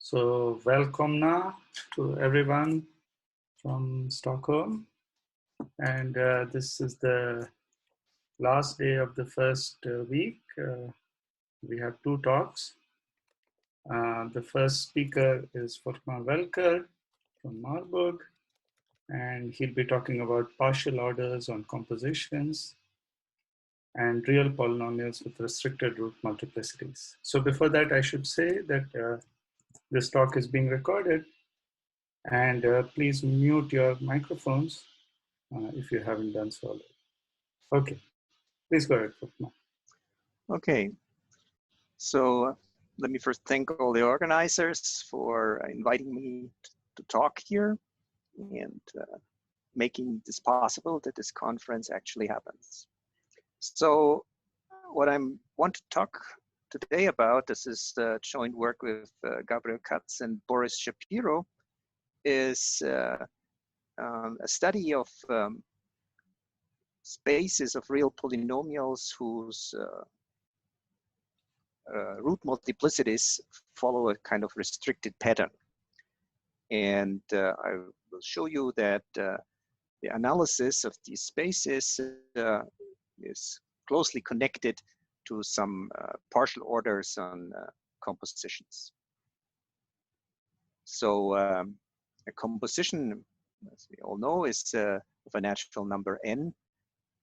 So welcome now to everyone from Stockholm. And this is the last day of the first week. We have two talks. The first speaker is Volkmar Welker from Marburg, and he'll be talking about partial orders on compositions and real polynomials with restricted root multiplicities. So before that, I should say that this talk is being recorded, and please mute your microphones if you haven't done so already. Okay, please go ahead, Volkmar. Okay, so let me first thank all the organizers for inviting me to talk here and making this possible that this conference actually happens. So what I want to talk today about, this is joint work with Gabriel Katz and Boris Shapiro, is a study of spaces of real polynomials whose root multiplicities follow a kind of restricted pattern. And I will show you that the analysis of these spaces is closely connected to some partial orders on compositions. So a composition, as we all know, is of a natural number n,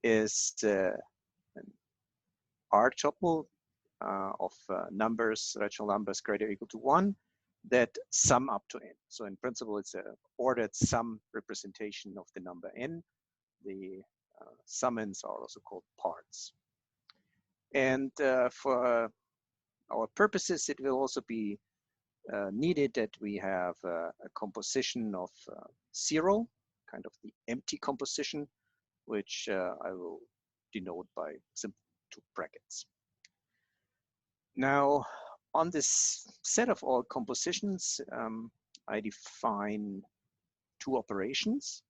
is an R tuple of numbers, rational numbers greater or equal to 1 that sum up to n. So in principle, it's an ordered sum representation of the number n. The summons are also called parts. And for our purposes, it will also be needed that we have a composition of 0, kind of the empty composition, which I will denote by simple 2 brackets. Now, on this set of all compositions, I define 2 operations,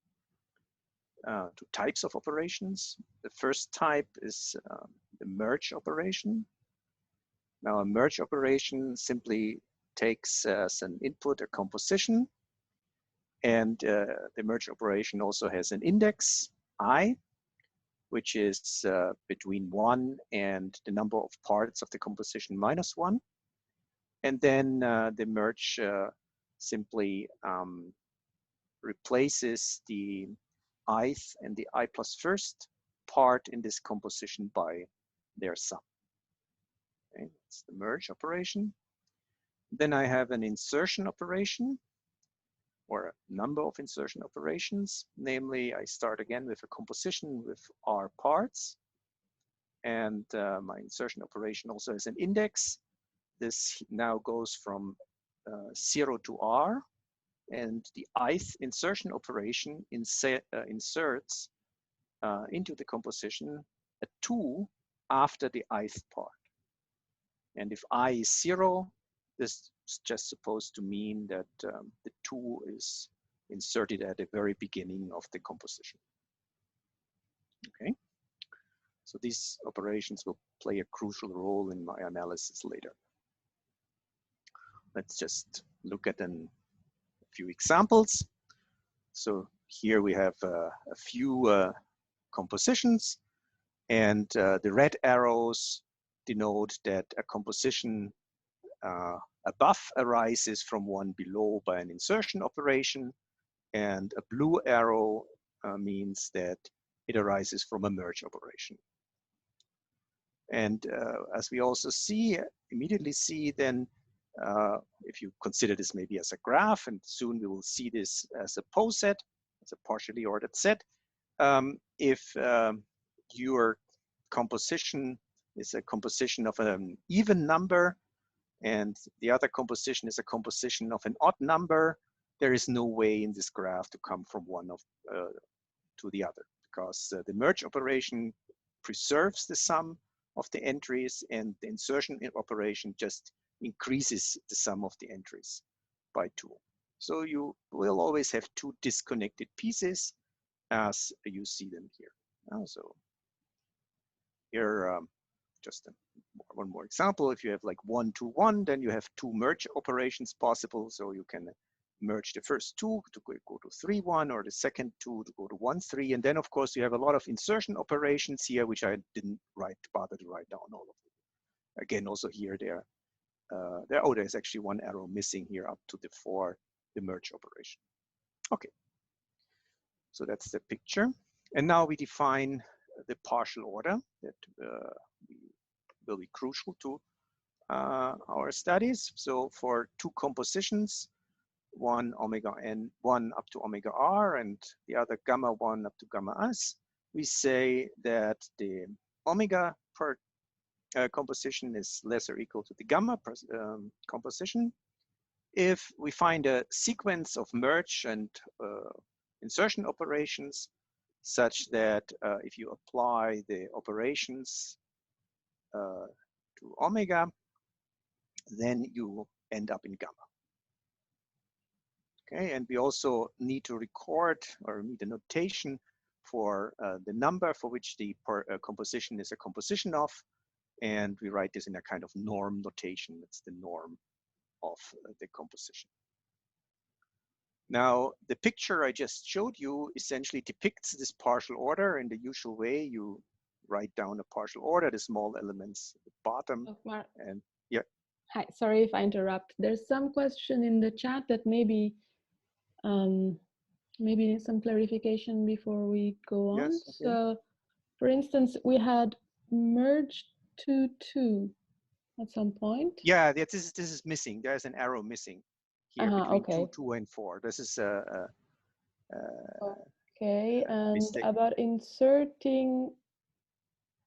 2 types of operations. The first type is the merge operation. Now, a merge operation simply takes as an input a composition, and the merge operation also has an index I, which is between 1 and the number of parts of the composition minus 1. And then the merge simply replaces the ith and the I plus first part in this composition by their sum. Okay, that's the merge operation. Then I have an insertion operation, or a number of insertion operations. Namely, I start again with a composition with R parts, and my insertion operation also has an index. This now goes from 0 to R, and the ith insertion operation inserts into the composition a 2 after the ith part. And if I is 0, this is just supposed to mean that the 2 is inserted at the very beginning of the composition. Okay, so these operations will play a crucial role in my analysis later. Let's just look at a few examples. So here we have a few compositions, and the red arrows denote that a composition above arises from one below by an insertion operation, and a blue arrow means that it arises from a merge operation. And as we also immediately see then, if you consider this maybe as a graph, and soon we will see this as a poset, as a partially ordered set, if your composition is a composition of an even number, and the other composition is a composition of an odd number, there is no way in this graph to come from one to the other, because the merge operation preserves the sum of the entries, and the insertion operation just increases the sum of the entries by 2. So you will always have 2 disconnected pieces as you see them here. So here just one more example. If you have like 1, 2, 1, then you have 2 merge operations possible. So you can merge the first 2 to go to 3, 1, or the second 2 to go to 1, 3. And then, of course, you have a lot of insertion operations here, which I didn't bother to write down all of them. Again, also here, there's actually one arrow missing here up to the 4, the merge operation. Okay, so that's the picture. And now we define the partial order that will be crucial to our studies. So for 2 compositions, one omega n, one up to omega r, and the other gamma 1 up to gamma s, we say that the omega per composition is less or equal to the gamma composition. If we find a sequence of merge and insertion operations such that if you apply the operations to omega, then you end up in gamma. Okay, and we also need to record or need a notation for the number for which the composition is a composition of, and we write this in a kind of norm notation. It's the norm of the composition. Now, the picture I just showed you essentially depicts this partial order in the usual way. You write down a partial order, the small elements at the bottom. Volkmar. And yeah. Hi, sorry if I interrupt. There's some question in the chat that maybe some clarification before we go on. Yes, okay. So, for instance, we had merged to 2 at some point. Yeah, this is missing. There's an arrow missing here between okay. 2 and 4. This is okay, and mistake. about inserting.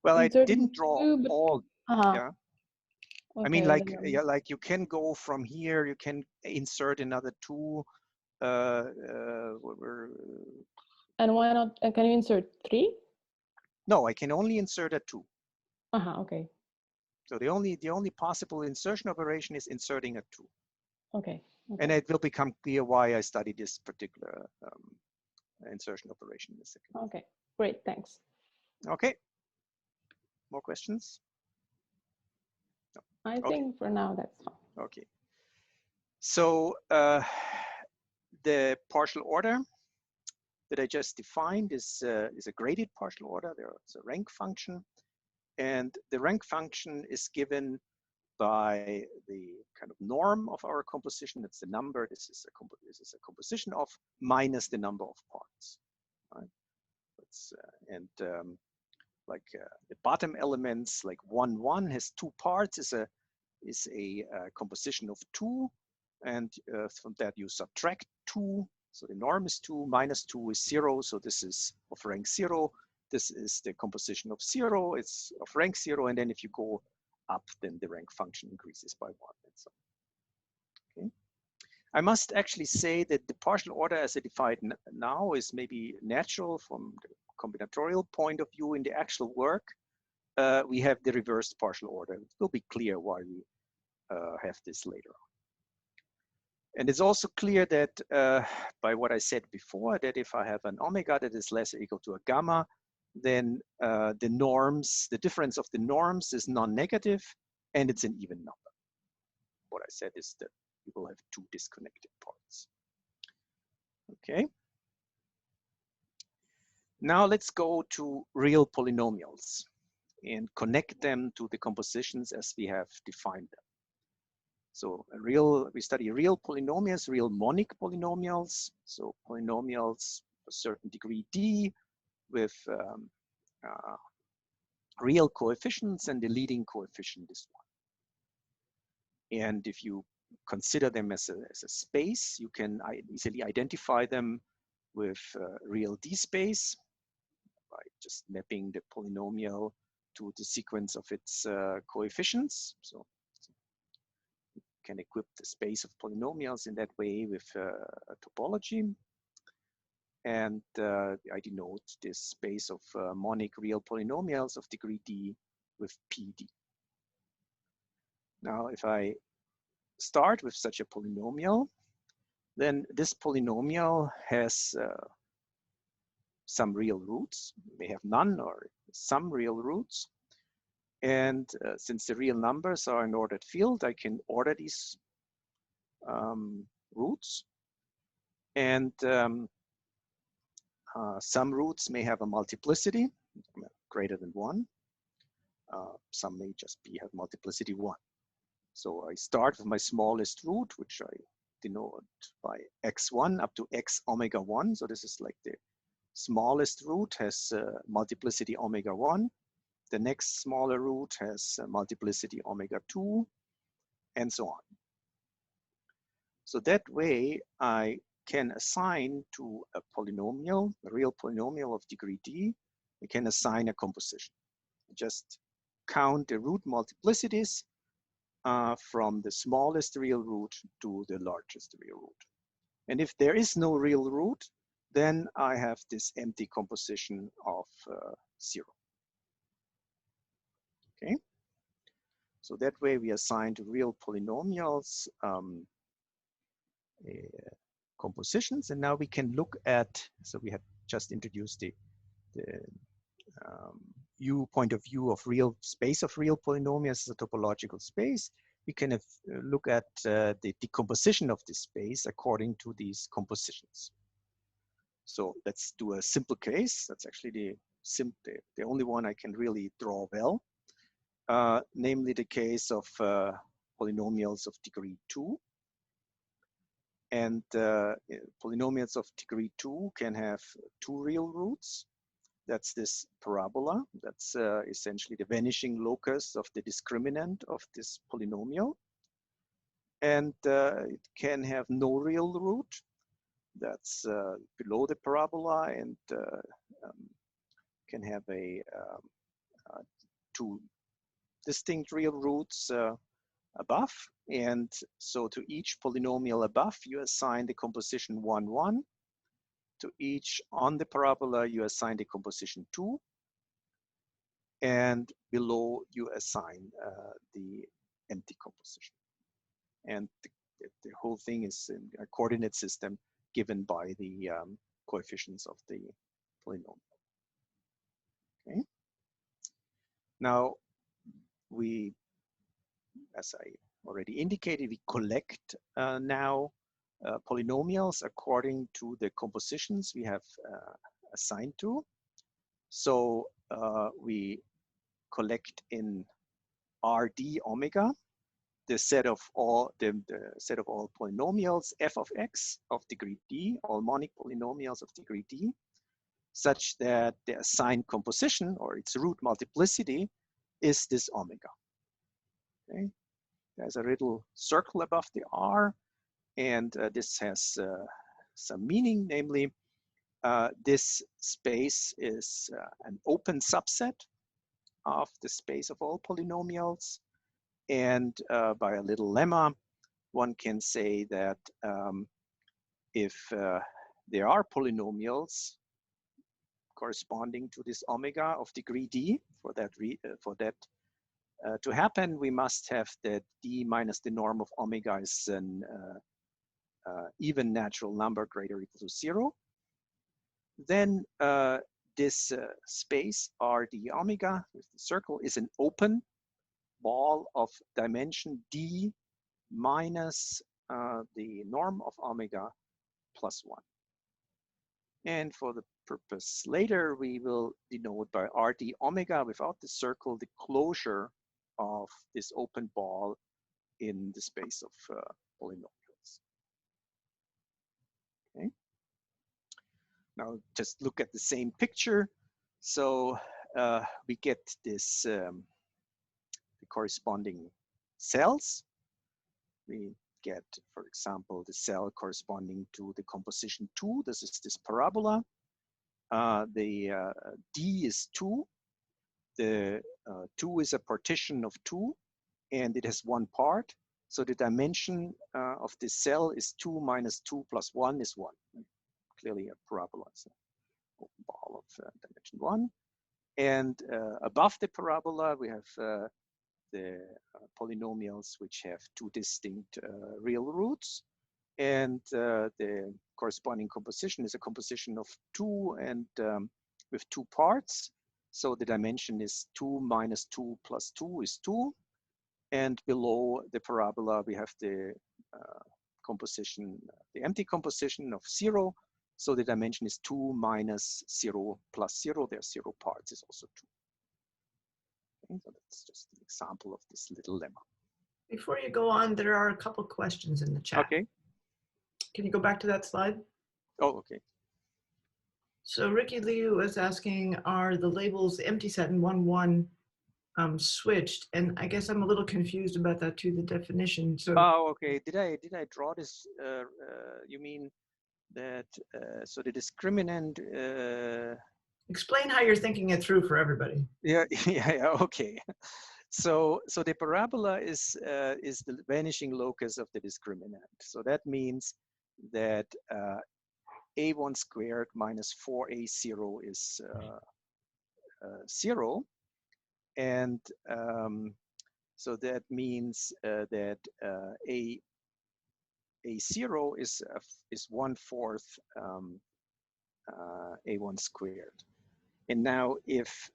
Well, I didn't draw 2, but, all. Yeah. Okay, I mean, like you can go from here. You can insert another 2. And why not? Can you insert 3? No, I can only insert a 2. Okay. So the only possible insertion operation is inserting a 2. Okay. And it will become clear why I study this particular insertion operation in a second. Okay, great, thanks. Okay. More questions? No. I think for now that's fine. Okay. So the partial order that I just defined is a graded partial order. There's a rank function, and the rank function is given by the kind of norm of our composition. It's the number. This is a composition of minus the number of parts. Right? The bottom elements, like 1, 1 has 2 parts, is a composition of 2, and from that you subtract 2. So the norm is 2, minus 2 is 0. So this is of rank 0. This is the composition of 0. It's of rank 0, and then if you go up, then the rank function increases by 1 and so on. Okay. I must actually say that the partial order as I defined now is maybe natural from the combinatorial point of view. In the actual work, we have the reversed partial order. It will be clear why we have this later on. And it's also clear that by what I said before, that if I have an omega that is less or equal to a gamma, then the difference of the norms is non-negative, and it's an even number. What I said is that you will have 2 disconnected parts. Okay. Now let's go to real polynomials and connect them to the compositions as we have defined them. So we study real polynomials, real monic polynomials. So polynomials of a certain degree D with real coefficients, and the leading coefficient is 1. And if you consider them as a space, you can easily identify them with real D space by just mapping the polynomial to the sequence of its coefficients. So you can equip the space of polynomials in that way with a topology. And I denote this space of monic real polynomials of degree D with PD. Now, if I start with such a polynomial, then this polynomial has some real roots. It may have none or some real roots. And since the real numbers are an ordered field, I can order these roots. And some roots may have a multiplicity greater than 1. Some may just have multiplicity 1. So I start with my smallest root, which I denote by x1 up to x omega 1. So this is like the smallest root has multiplicity omega 1. The next smaller root has multiplicity omega 2, and so on. So that way I can assign to a polynomial, a real polynomial of degree d, I can assign a composition. Just count the root multiplicities from the smallest real root to the largest real root. And if there is no real root, then I have this empty composition of 0. Okay. So that way we assign to real polynomials compositions. And now we can look at, so we had just introduced the point of view of real space of real polynomials as a topological space. We can look at the decomposition of this space according to these compositions. So let's do a simple case. That's actually the only one I can really draw well, namely the case of polynomials of degree 2. And polynomials of degree 2 can have 2 real roots. That's this parabola. That's essentially the vanishing locus of the discriminant of this polynomial. And it can have no real root. That's below the parabola, and can have two distinct real roots above. And so to each polynomial above, you assign the composition 1, 1. To each on the parabola, you assign the composition 2. And below, you assign the empty composition. And the whole thing is in a coordinate system given by the coefficients of the polynomial. Okay. Now, we, as I already indicated, we collect now polynomials according to the compositions we have assigned to. So we collect in Rd omega the set of all polynomials f of x of degree d, all monic polynomials of degree d, such that the assigned composition or its root multiplicity is this omega. Okay, there's a little circle above the R, and this has some meaning, namely this space is an open subset of the space of all polynomials. And by a little lemma, one can say that if there are polynomials corresponding to this omega of degree d, for that to happen, we must have that d minus the norm of omega is an even natural number greater or equal to 0. Then this space Rd omega with the circle is an open ball of dimension d minus the norm of omega plus 1. And for the purpose later, we will denote by Rd omega without the circle the closure of this open ball in the space of polynomials. Okay. Now just look at the same picture. So we get this the corresponding cells. We get, for example, the cell corresponding to the composition 2. This is this parabola. The D is 2. The 2 is a partition of 2, and it has one part. So the dimension of this cell is 2 minus 2 plus 1 is 1. Clearly a parabola. It's an open ball of dimension 1. And above the parabola, we have the polynomials which have 2 distinct real roots. And the corresponding composition is a composition of 2 and with 2 parts. So the dimension is 2 minus 2 plus 2 is 2. And below the parabola, we have the composition, the empty composition of 0. So the dimension is 2 minus 0 plus 0. There are 0 parts is also 2. Okay, so that's just an example of this little lemma. Before you go on, there are a couple questions in the chat. Okay. Can you go back to that slide? Oh, okay. So Ricky Liu was asking, are the labels empty set and 1, 1 switched? And I guess I'm a little confused about that too, the definition. So Oh, okay. Did I draw this? You mean that? So the discriminant. explain how you're thinking it through for everybody. Yeah, yeah. Okay. So the parabola is the vanishing locus of the discriminant. So that means that a1 squared minus 4a0 is 0, and so that means that a0 is 1/4 a1 squared. And now if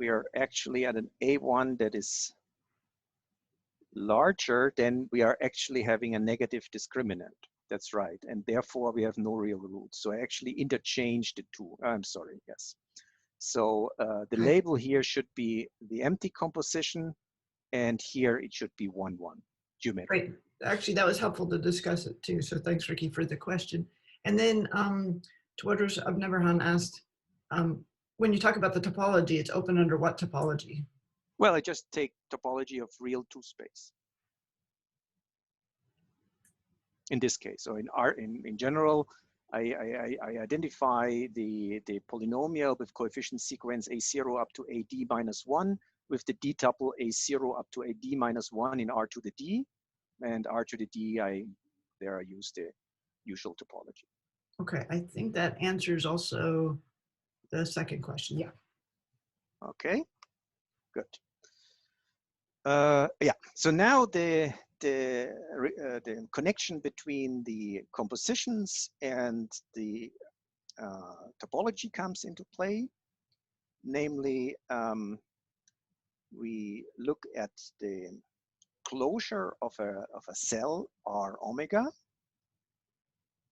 we are actually at an a1 that is larger, then we are actually having a negative discriminant. That's right. And therefore we have no real roots. So I actually interchange the two. I'm sorry, yes. So the label here should be the empty composition, and here it should be 1, 1 geometry. Great. Actually, that was helpful to discuss it too. So thanks, Ricky, for the question. And then Twadros Abneverhan asked, when you talk about the topology, it's open under what topology? Well, I just take topology of real two space. In this case, so in general, I identify the polynomial with coefficient sequence a0 up to ad minus 1 with the d tuple a0 up to ad minus 1 in R to the d, and R to the d, I use the usual topology. Okay, I think that answers also the second question. Yeah. Okay, good. Yeah. So now the connection between the compositions and the topology comes into play. Namely, we look at the closure of a cell R omega,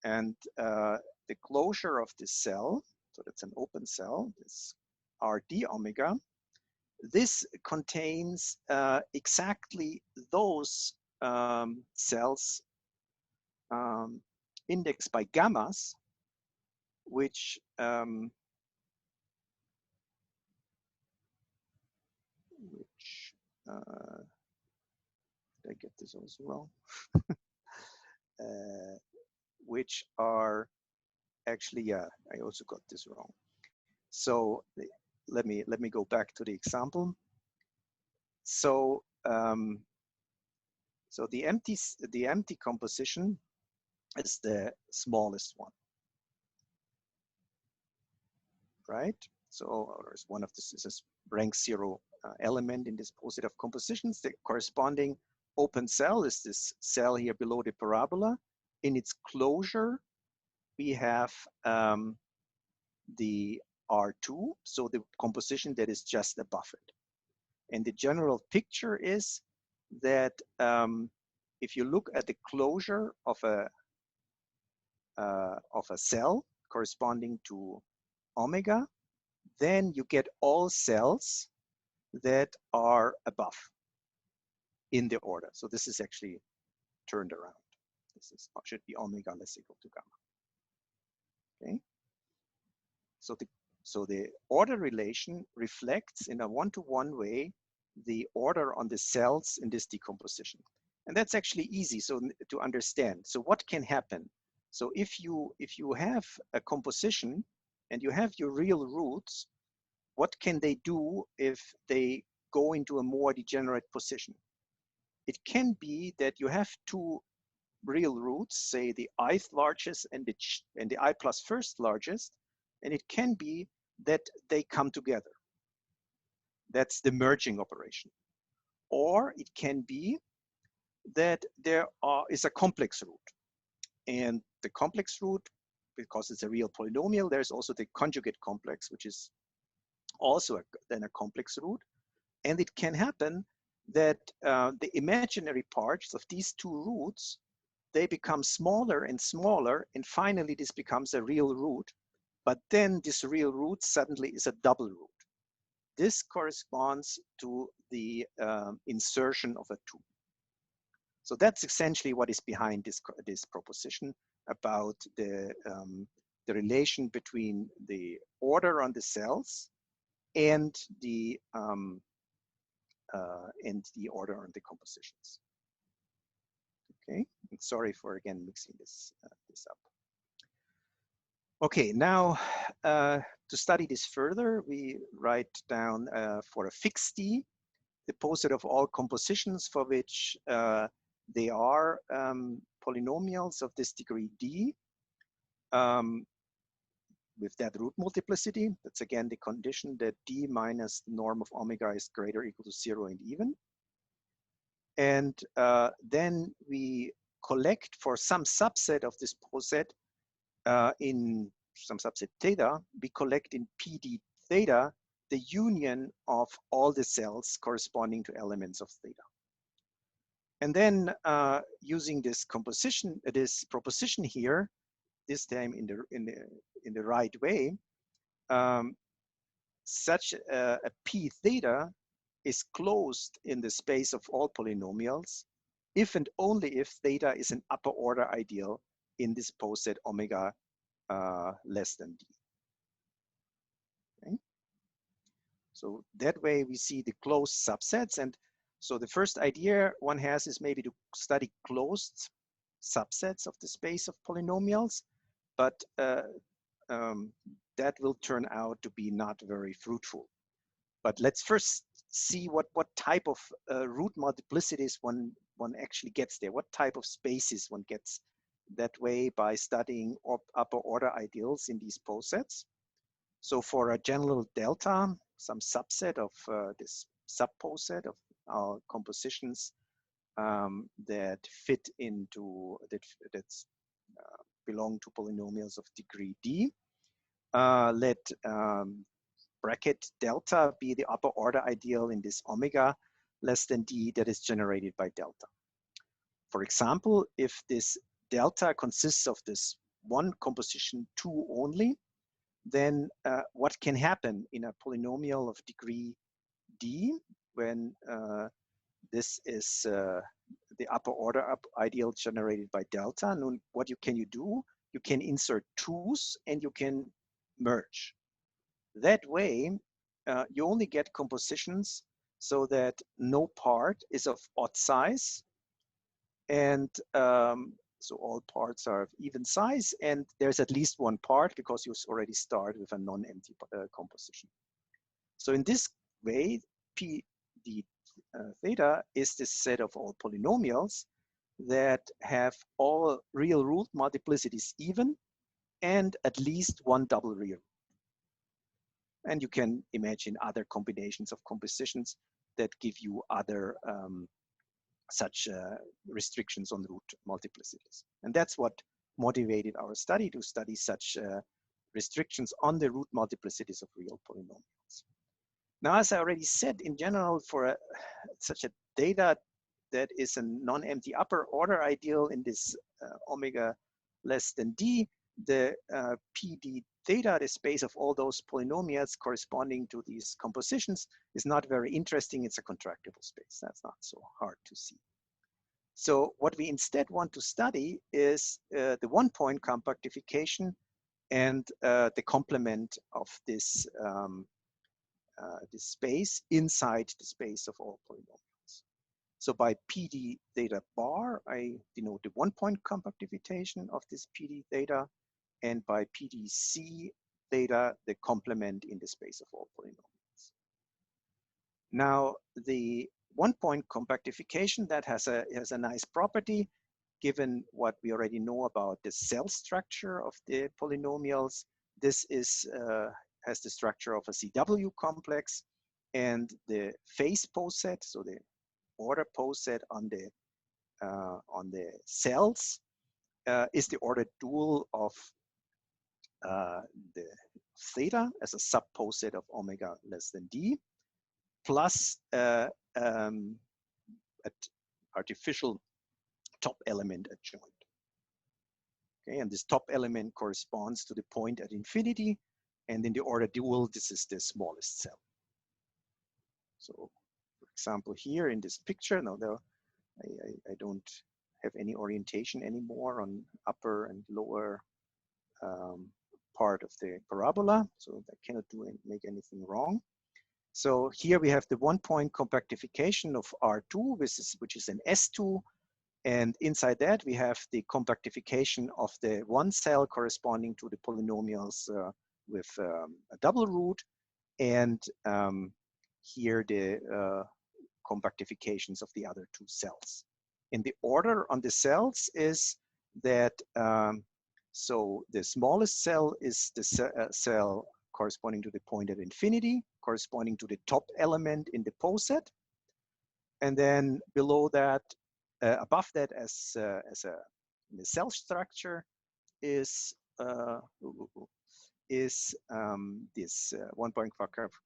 and the closure of this cell, so that's an open cell, this RD omega. This contains exactly those cells indexed by gammas, which did I get this also wrong? Which are actually, yeah, I also got this wrong. So let me go back to the example. So so the empty composition is the smallest one, right? So there's one of this is a rank 0 element in this positive compositions. The corresponding open cell is this cell here below the parabola. In its closure, we have the R2, so the composition that is just above it. And the general picture is that if you look at the closure of a cell corresponding to omega, then you get all cells that are above in the order. So this is actually turned around. This should be omega less equal to gamma. Okay. So the order relation reflects in a one-to-one way the order on the cells in this decomposition. And that's actually easy to understand. So what can happen? So if you have a composition and you have your real roots, what can they do if they go into a more degenerate position? It can be that you have two real roots, say the ith largest and the I plus first largest, and it can be that they come together. That's the merging operation. Or it can be that there is a complex root. And the complex root, because it's a real polynomial, there's also the conjugate complex, which is also then a complex root. And it can happen that the imaginary parts of these two roots, they become smaller and smaller, and finally this becomes a real root. But then this real root suddenly is a double root. This corresponds to the insertion of a 2. So that's essentially what is behind this proposition about the relation between the order on the cells and the order on the compositions. Okay, and sorry for again mixing this up. Okay, now to study this further, we write down for a fixed D the poset of all compositions for which they are polynomials of this degree D with that root multiplicity. That's again the condition that D minus the norm of omega is greater or equal to 0 and even. And then we collect for some subset of this poset in some subset theta, we collect in PD theta the union of all the cells corresponding to elements of theta. And then using this composition, this proposition here, this time in the right way, such a P theta is closed in the space of all polynomials if and only if theta is an upper order ideal in this poset omega less than D. Okay. So that way we see the closed subsets. And so the first idea one has is maybe to study closed subsets of the space of polynomials, but that will turn out to be not very fruitful. But let's first see what type of root multiplicities one actually gets there, what type of spaces one gets that way by studying upper order ideals in these posets. So for a general delta, some subset of this subposet of our compositions that fit into, that belong to polynomials of degree D, let bracket delta be the upper order ideal in this omega less than D that is generated by delta. For example, if this delta consists of this one composition 2 only, then what can happen in a polynomial of degree D when this is the upper order ideal generated by delta? And what can you do? You can insert 2's and you can merge. That way, you only get compositions so that no part is of odd size, and so all parts are of even size, and there's at least one part because you already start with a non-empty composition. So in this way, P D theta is this set of all polynomials that have all real root multiplicities even and at least one double real. And you can imagine other combinations of compositions that give you other such restrictions on root multiplicities. And that's what motivated our study, to study such restrictions on the root multiplicities of real polynomials. Now, as I already said, in general, for such a data that is a non-empty upper order ideal in this omega less than D, the PD theta, the space of all those polynomials corresponding to these compositions, is not very interesting. It's a contractible space. That's not so hard to see. So what we instead want to study is the one-point compactification and the complement of this, this space inside the space of all polynomials. So by PD theta bar, I denote the one-point compactification of this PD theta, and by PDC theta, the complement in the space of all polynomials. Now, the one-point compactification, that has a nice property, given what we already know about the cell structure of the polynomials. This is has the structure of a CW complex, and the phase poset, so the order poset on the cells is the ordered dual of the theta as a subposet of omega less than d, plus an artificial top element adjoint. Okay, and this top element corresponds to the point at infinity, and in the order dual, this is the smallest cell. So, for example, here in this picture, now I don't have any orientation anymore on upper and lower part of the parabola, so I cannot make anything wrong. So here we have the one-point compactification of R2, which is an S2, and inside that we have the compactification of the one cell corresponding to the polynomials with a double root, and here the compactifications of the other two cells. And the order on the cells is that so the smallest cell is the cell corresponding to the point at infinity, corresponding to the top element in the poset, and then below that, above that, as in the cell structure, is this one-point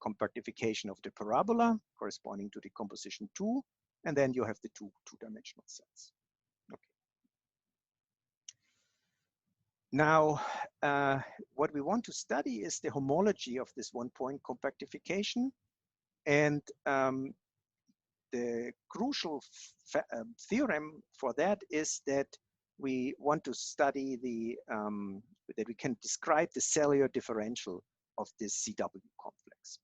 compactification of the parabola corresponding to the composition 2, and then you have the two-dimensional cells. Okay. Now, what we want to study is the homology of this one-point compactification, and the crucial theorem for that is that we want to study that we can describe the cellular differential of this CW complex.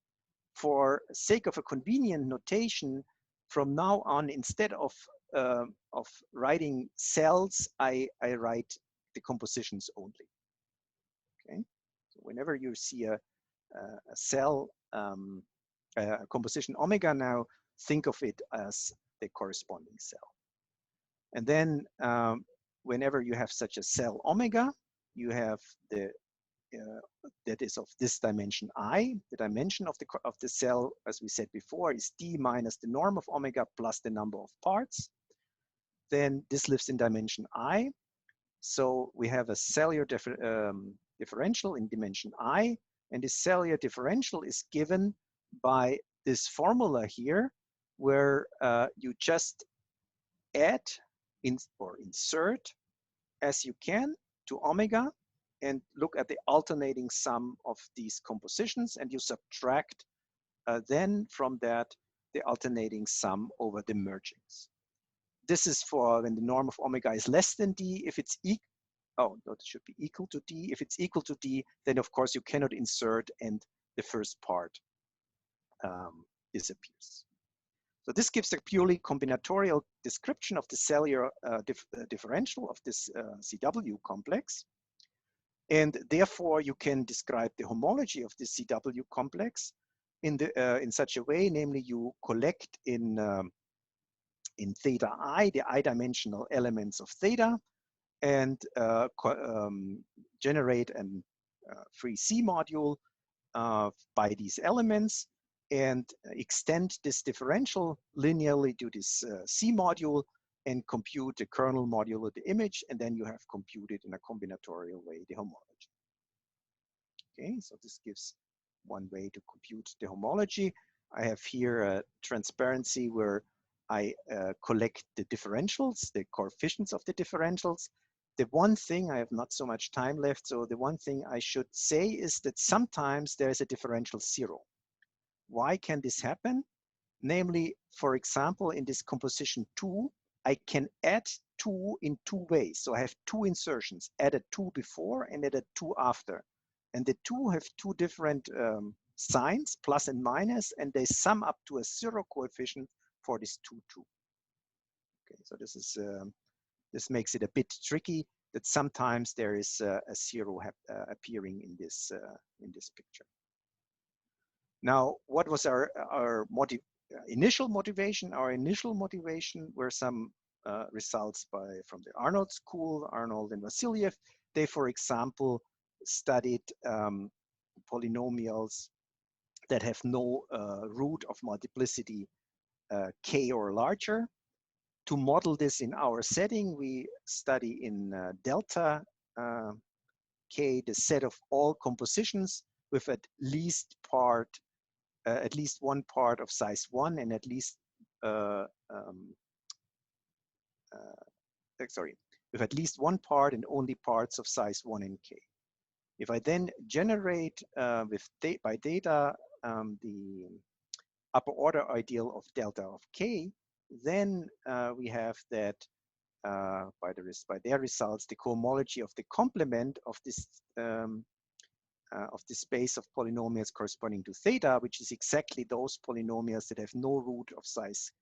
For sake of a convenient notation, from now on, instead of writing cells, I write the compositions only. Okay, so whenever you see a cell, a composition omega, now think of it as the corresponding cell. And then whenever you have such a cell omega, you have the that is of this dimension I. The dimension of the cell, as we said before, is d minus the norm of omega plus the number of parts. Then this lives in dimension I. So we have a cellular differential in dimension I, and this cellular differential is given by this formula here, where you just add or insert as you can to omega and look at the alternating sum of these compositions, and you subtract then from that the alternating sum over the mergings. This is for when the norm of omega is less than d. If it's it should be equal to d. If it's equal to d, then of course you cannot insert and the first part disappears. So this gives a purely combinatorial description of the cellular differential of this CW complex. And therefore you can describe the homology of this CW complex in such a way, namely you collect in theta I, the I-dimensional elements of theta, and generate a free C module by these elements, and extend this differential linearly to this C module and compute the kernel module of the image, and then you have computed in a combinatorial way the homology. Okay, so this gives one way to compute the homology. I have here a transparency where I collect the differentials, the coefficients of the differentials. The one thing, I have not so much time left, so the one thing I should say is that sometimes there is a differential 0. Why can this happen? Namely, for example, in this composition 2, I can add 2 in 2 ways. So I have 2 insertions, add a 2 before and add a 2 after. And the 2 have 2 different signs, plus and minus, and they sum up to a 0 coefficient for this 2, 2. Okay, so this is this makes it a bit tricky that sometimes there is a 0 appearing in this picture. Now, what was our initial motivation? Our initial motivation were some results from the Arnold school, Arnold and Vasiliev. They, for example, studied polynomials that have no root of multiplicity k or larger. to model this in our setting, we study in delta K the set of all compositions with at least one part of size 1 and at least with at least one part and only parts of size 1 and K. If I then generate by data the upper order ideal of delta of K, then we have that by their results, the cohomology of the complement of this space of polynomials corresponding to theta, which is exactly those polynomials that have no root of size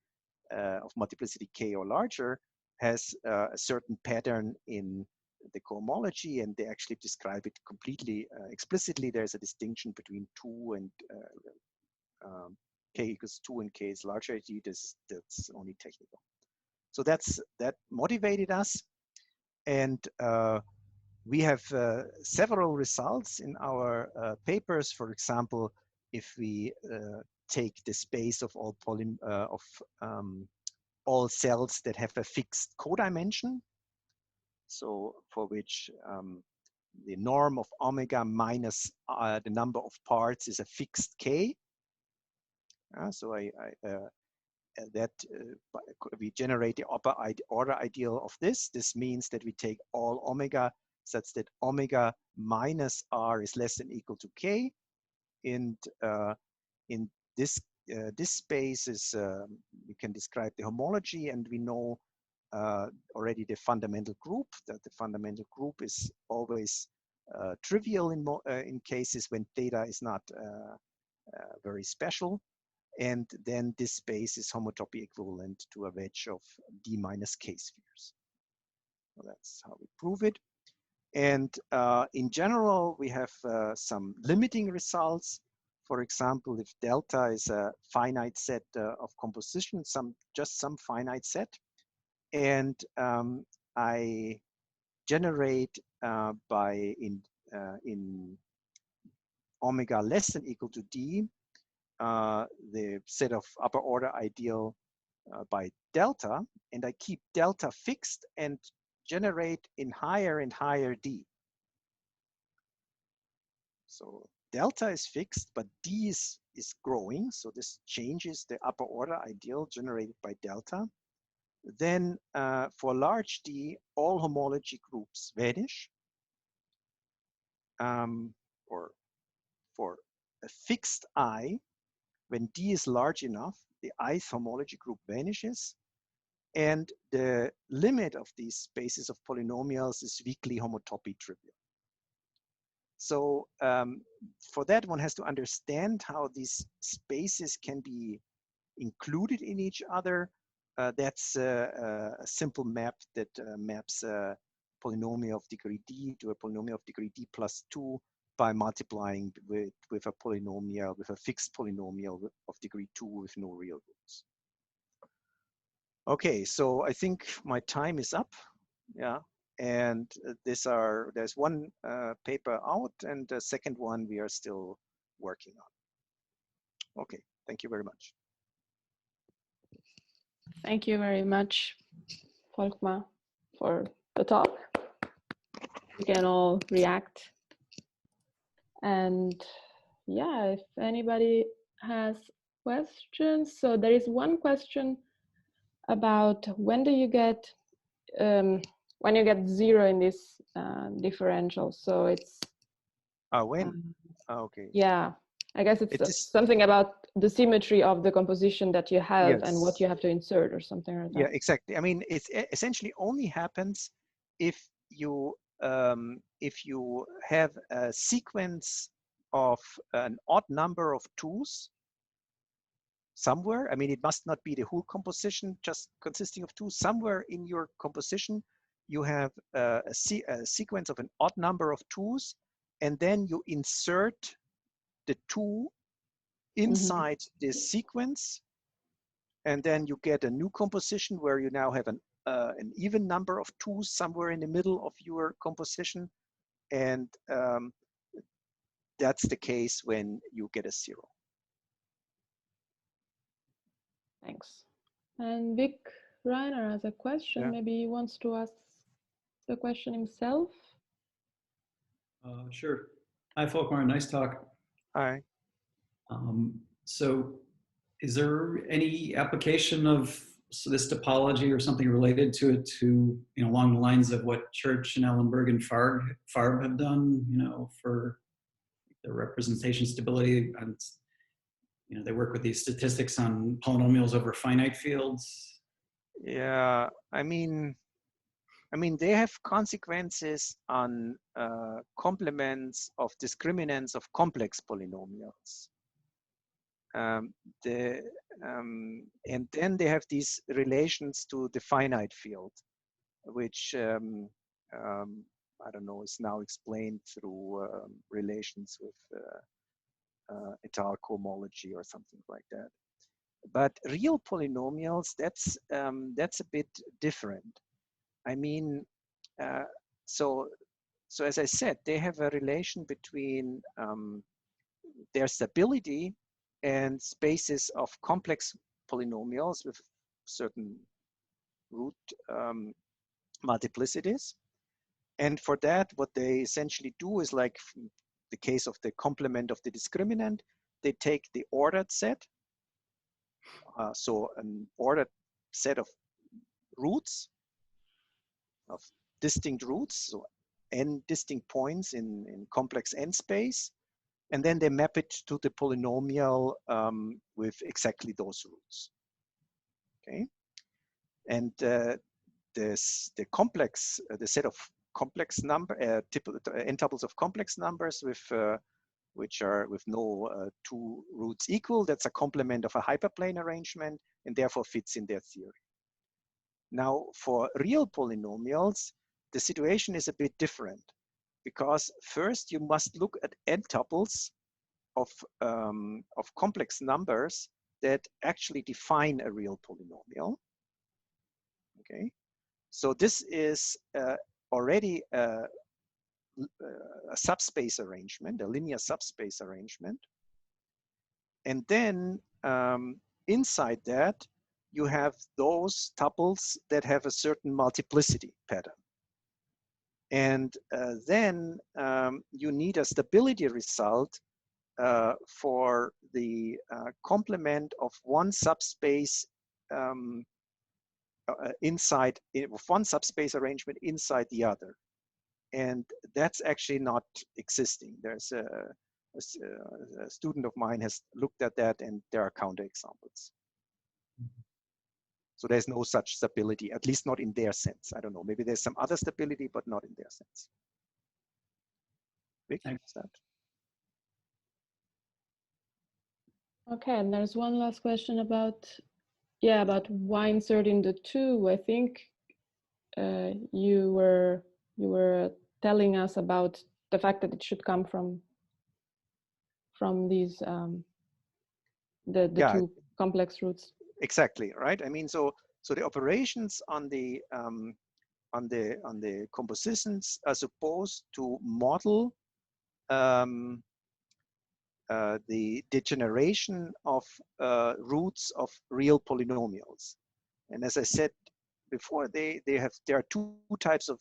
of multiplicity K or larger, has a certain pattern in the cohomology, and they actually describe it completely explicitly. There's a distinction between 2 and K equals 2 and K is larger. That's only technical. So that motivated us, and we have several results in our papers. For example, if we take the space of all cells that have a fixed codimension, so for which the norm of omega minus the number of parts is a fixed K. So we generate the upper order ideal of this. This means that we take all omega such that omega minus R is less than or equal to K. And in this space is, we can describe the homology, and we know already the fundamental group, that the fundamental group is always trivial in cases when theta is not very special. And then this space is homotopy equivalent to a wedge of D minus K spheres. So that's how we prove it. And in general, we have some limiting results. For example, if delta is a finite set of composition, just some finite set, and I generate in omega less than or equal to D, the set of upper order ideal by delta, and I keep delta fixed and generate in higher and higher D. So delta is fixed, but D is growing. So this changes the upper order ideal generated by delta. Then for large D, all homology groups vanish. Or for a fixed I, when D is large enough, the ith homology group vanishes. And the limit of these spaces of polynomials is weakly homotopy trivial. So for that, one has to understand how these spaces can be included in each other. That's a simple map that maps a polynomial of degree D to a polynomial of degree D plus 2 by multiplying with a polynomial, with a fixed polynomial of degree 2 with no real roots. Okay, so I think my time is up. Yeah, and there's one paper out, and the second one we are still working on. Okay, thank you very much. Thank you very much, Volkmar, for the talk. We can all react. And yeah, if anybody has questions. So there is one question about when do you get when you get 0 in this differential. So it's when? Okay. Yeah, I guess it's something about the symmetry of the composition that you have. Yes. And what you have to insert or something like that. Yeah, exactly. I mean, it essentially only happens if you have a sequence of an odd number of 2's somewhere. I mean, it must not be the whole composition just consisting of 2. Somewhere in your composition, you have a sequence of an odd number of 2's, and then you insert the 2 inside this sequence, and then you get a new composition where you now have an even number of 2's somewhere in the middle of your composition, and that's the case when you get a 0. Thanks. And Vic, Rainer has a question. Yeah. Maybe he wants to ask the question himself. Sure. Hi, Volkmar. Nice talk. Hi. So is there any application of this topology or something related to it to, along the lines of what Church and Ellenberg and Farb have done, for the representation stability? And, they work with these statistics on polynomials over finite fields. Yeah, I mean, they have consequences on complements of discriminants of complex polynomials. And then they have these relations to the finite field, which I don't know, is now explained through relations with étale homology or something like that. But real polynomials, that's a bit different. I mean, so as I said, they have a relation between their stability and spaces of complex polynomials with certain root multiplicities. And for that, what they essentially do is, like the case of the complement of the discriminant, they take the ordered set, so an ordered set of roots, of distinct roots, so n distinct points in complex n space, and then they map it to the polynomial with exactly those roots. Okay, and the set of complex number n tuples of complex numbers with which are with no two roots equal, that's a complement of a hyperplane arrangement and therefore fits in their theory. Now, for real polynomials, the situation is a bit different, because first you must look at n tuples of complex numbers that actually define a real polynomial. Okay, so this is already a subspace arrangement, a linear subspace arrangement. And then inside that, you have those tuples that have a certain multiplicity pattern. And then you need a stability result for the complement of one subspace one subspace arrangement inside the other. And that's actually not existing. There's a student of mine has looked at that, and there are counterexamples. So there's no such stability, at least not in their sense. I don't know, maybe there's some other stability, but not in their sense. Vic, is that? Okay, and there's one last question about why inserting the two. I think you were telling us about the fact that it should come from these the two complex roots. Exactly, right? I mean, so the operations on the compositions are supposed to model the degeneration of roots of real polynomials. And as I said before, there are two types of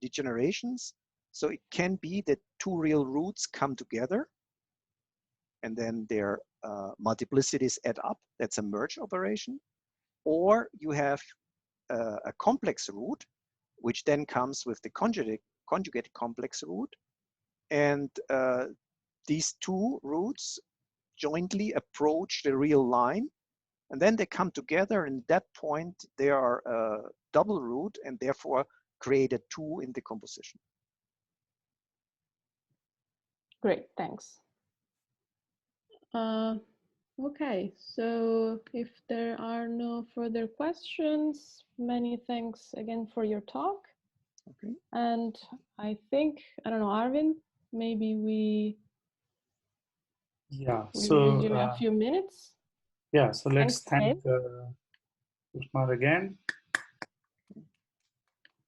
degenerations. So it can be that two real roots come together, and then their multiplicities add up. That's a merge operation. Or you have a complex root, which then comes with the conjugate complex root. And these two roots jointly approach the real line. And then they come together, and at that point, they are a double root and therefore create a two in the composition. Great, thanks. Okay, so if there are no further questions, many thanks again for your talk. Okay. And I think, I don't know, Arvin, maybe we resume in a few minutes. Yeah, so let's Thanks thank Volkmar again.